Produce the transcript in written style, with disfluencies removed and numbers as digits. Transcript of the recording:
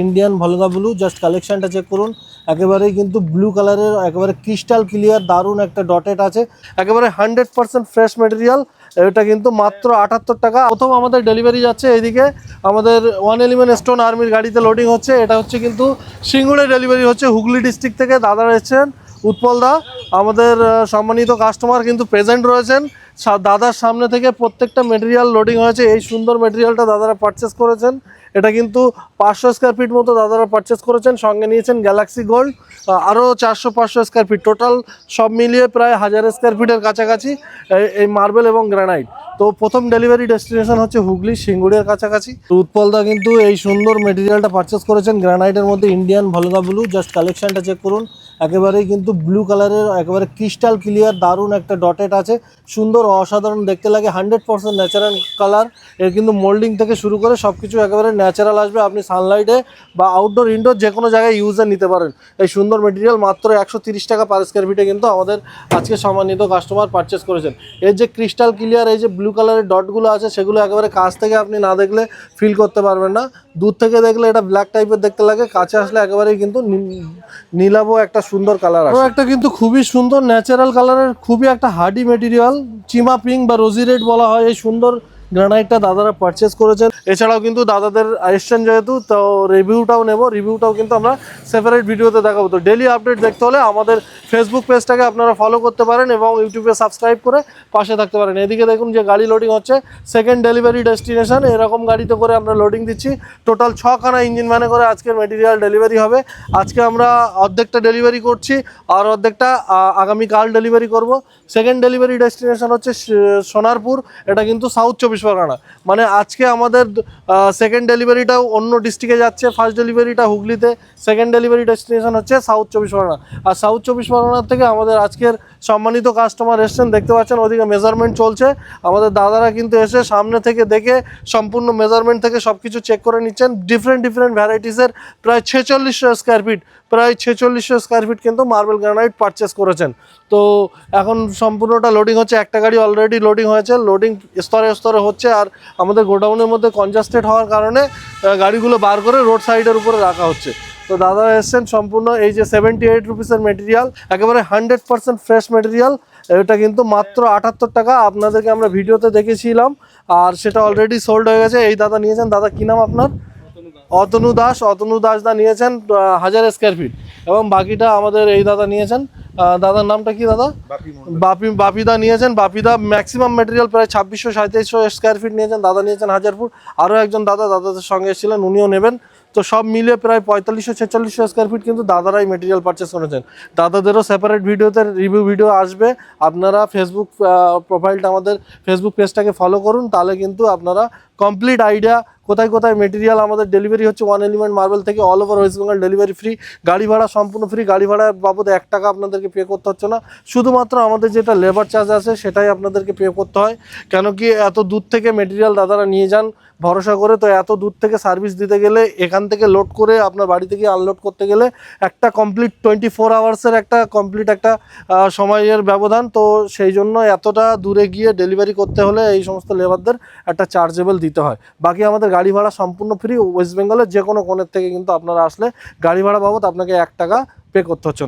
Indian ভলগা blue just কালেকশনটা check করুন। একেবারেই কিন্তু ব্লু কালারের একেবারে ক্রিস্টাল ক্লিয়ার দারুণ একটা ডটেড আছে, একেবারে 100% ফ্রেশ মেটেরিয়াল। এটা কিন্তু মাত্র 78 টাকা। প্রথম আমাদের ডেলিভারি যাচ্ছে এইদিকে আমাদের 111 স্টোন আর্মির গাড়িতে লোডিং হচ্ছে। এটা হচ্ছে কিন্তু সিঙ্গুরে ডেলিভারি হচ্ছে, হুগলি ডিস্ট্রিক্ট থেকে দাদারা এসেছেন। উৎপল দা আমাদের সম্মানিত কাস্টমার কিন্তু প্রেজেন্ট রয়েছেন। দাদার সামনে থেকে প্রত্যেকটা মেটেরিয়াল লোডিং হয়েছে। এই সুন্দর মেটেরিয়ালটা দাদারা পারচেস করেছেন। এটা কিন্তু 500 স্কোয়ার ফিট মতো দাদারা পারচেস করেছেন। সঙ্গে নিয়েছেন গ্যালাক্সি গোল্ড আরও 400-500 স্কোয়ার ফিট, টোটাল সব মিলিয়ে প্রায় 1000 স্কোয়ার ফিটের কাছাকাছি এই মার্বেল এবং গ্রানাইট। তো প্রথম ডেলিভারি ডেস্টিনেশন হচ্ছে হুগলি সিঙ্গুরের কাছাকাছি। উৎপলদা কিন্তু এই সুন্দর মেটেরিয়ালটা পারচেস করেছেন গ্রানাইটের মধ্যে ইন্ডিয়ান ভলগা ব্লু। জাস্ট কালেকশনটা চেক করুন। একেবারেই কিন্তু ব্লু কালারের একেবারে ক্রিস্টাল ক্লিয়ার দারুণ একটা ডটেড আছে, সুন্দর অসাধারণ দেখতে লাগে। 100% ন্যাচারাল কালার। এর কিন্তু মোল্ডিং থেকে শুরু করে সব কিছু একেবারে ন্যাচারাল আসবে। আপনি সানলাইটে বা আউটডোর ইনডোর যে কোনো জায়গায় ইউজে নিতে পারেন। এই সুন্দর মেটেরিয়াল মাত্র 130 টাকা পার স্কোয়ার ফিটে কিন্তু আমাদের আজকে সম্মানিত কাস্টমার পারচেস করেছেন। এর যে ক্রিস্টাল ক্লিয়ার এই যে ব্লু কালারের ডটগুলো আছে সেগুলো একেবারে কাছ থেকে আপনি না দেখলে ফিল করতে পারবেন না। দূর থেকে দেখলে এটা ব্ল্যাক টাইপের দেখতে লাগে, কাছে আসলে একেবারেই কিন্তু নীলাভ একটা সুন্দর কালার আছে। একটা কিন্তু খুবই সুন্দর ন্যাচারাল কালারের খুবই একটা হার্ডি মেটেরিয়াল, চিমা পিঙ্ক বা রোজি রেড বলা হয়। এই সুন্দর গ্রানাইটটা দাদারা পারচেস করেছেন। এছাড়াও কিন্তু দাদাদের এসছেন যেহেতু, তো রিভিউটাও নেব। রিভিউটাও কিন্তু আমরা সেপারেট ভিডিওতে দেখাবো। তো ডেলি আপডেট দেখতে হলে আমাদের ফেসবুক পেজটাকে আপনারা ফলো করতে পারেন এবং ইউটিউবে সাবস্ক্রাইব করে পাশে থাকতে পারেন। এদিকে দেখুন যে গাড়ি লোডিং হচ্ছে, সেকেন্ড ডেলিভারি ডেস্টিনেশন। এরকম গাড়িতে করে আমরা লোডিং দিচ্ছি। টোটাল 6খানা ইঞ্জিন ভ্যানে করে আজকের মেটেরিয়াল ডেলিভারি হবে। আজকে আমরা অর্ধেকটা ডেলিভারি করছি আর অর্ধেকটা আগামীকাল ডেলিভারি করব। সেকেন্ড ডেলিভারি ডেস্টিনেশন হচ্ছে সোনারপুর, এটা কিন্তু সাউথ 24 পরগনা। মানে আজকে আমাদের সেকেন্ড ডেলিভারিটাও অন্য ডিস্ট্রিক্টে যাচ্ছে, ফার্স্ট ডেলিভারিটা হুগলিতে, সেকেন্ড ডেলিভারি ডেস্টিনেশন হচ্ছে সাউথ 24 পরগনা। আর সাউথ 24 পরগনার থেকে আমাদের আজকের সম্মানিত কাস্টমার এসছেন, দেখতে পাচ্ছেন ওদিকে মেজারমেন্ট চলছে। আমাদের দাদারা কিন্তু এসে সামনে থেকে দেখে সম্পূর্ণ মেজারমেন্ট থেকে সব কিছু চেক করে নিচ্ছেন। ডিফারেন্ট ভ্যারাইটিসের প্রায় 4600 স্কোয়ার ফিট, প্রায় 4600 স্কোয়ার ফিট কিন্তু মার্বেল গ্রানাইট পারচেস করেছেন। তো এখন সম্পূর্ণটা লোডিং হচ্ছে। একটা গাড়ি অলরেডি লোডিং হয়েছে, লোডিং স্তরে স্তরে হচ্ছে। আর আমাদের গোডাউনের মধ্যে কনজাস্টেড হওয়ার কারণে গাড়িগুলো বার করে রোড সাইডের উপরে রাখা হচ্ছে। তো দাদা এসছেন সম্পূর্ণ এই যে 78 রুপিসের মেটেরিয়াল, একেবারে 100% ফ্রেশ মেটেরিয়াল। এটা কিন্তু মাত্র 78 টাকা। আপনাদেরকে আমরা ভিডিওতে দেখেছিলাম আর সেটা অলরেডি সোল্ড হয়ে গেছে। এই দাদা নিয়েছেন, দাদা কী নাম আপনার? অতনু দাস দা নিয়েছেন 1000 স্কোয়ার ফিট এবং বাকিটা আমাদের এই দাদা নিয়েছেন। দাদার নামটা কি দাদা? বাপিদা নিয়েছেন। বাপিদা ম্যাক্সিমাম মেটেরিয়াল প্রায় 2600-2700 স্কোয়ার ফিট নিয়েছেন। দাদা নিয়েছেন 1000 ফুট। আরও একজন দাদাদের সঙ্গে এসেছিলেন, উনিও নেবেন। তো সব মিলিয়ে প্রায় 4500-4600 স্কোয়ার ফিট কিন্তু দাদারাই মেটেরিয়াল পারচেস করেছেন। দাদাদেরও সেপারেট ভিডিওতে রিভিউ ভিডিও আসবে। আপনারা ফেসবুক প্রোফাইলটা আমাদের ফেসবুক পেজটাকে ফলো করুন, তাহলে কিন্তু আপনারা কমপ্লিট আইডিয়া কোথায় কোথায় মেটেরিয়াল আমাদের ডেলিভারি হচ্ছে। 111 মার্বেল থেকে all over West Bengal delivery free, গাড়ি ভাড়া সম্পূর্ণ ফ্রি। গাড়ি ভাড়া বাবদ 1 টাকা আপনাদেরকে পে করতে হচ্ছে না, শুধুমাত্র আমাদের যেটা লেবার চার্জ আছে সেটাই আপনাদেরকে পে করতে হয়। কেন কি এত দূর থেকে মেটেরিয়াল দাদারা নিয়ে যান ভরসা করে, তো এত দূর থেকে সার্ভিস দিতে গেলে এখান থেকে লোড করে আপনার বাড়ি থেকে আনলোড করতে গেলে একটা কমপ্লিট 24 আওয়ার্সের একটা কমপ্লিট একটা সময়ের ব্যবধান। তো সেই জন্য এতটা দূরে গিয়ে ডেলিভারি করতে হলে এই সমস্ত লেবারদের একটা চার্জেবল দিতে হয়। বাকি আমাদের গাড়ি ভাড়া সম্পূর্ণ ফ্রি। ওয়েস্ট বেঙ্গলের যে কোনো কোণের থেকে কিন্তু আপনারা আসলে গাড়ি ভাড়া বাবদ আপনাকে 1 টাকা পে করতে হচ্ছে না।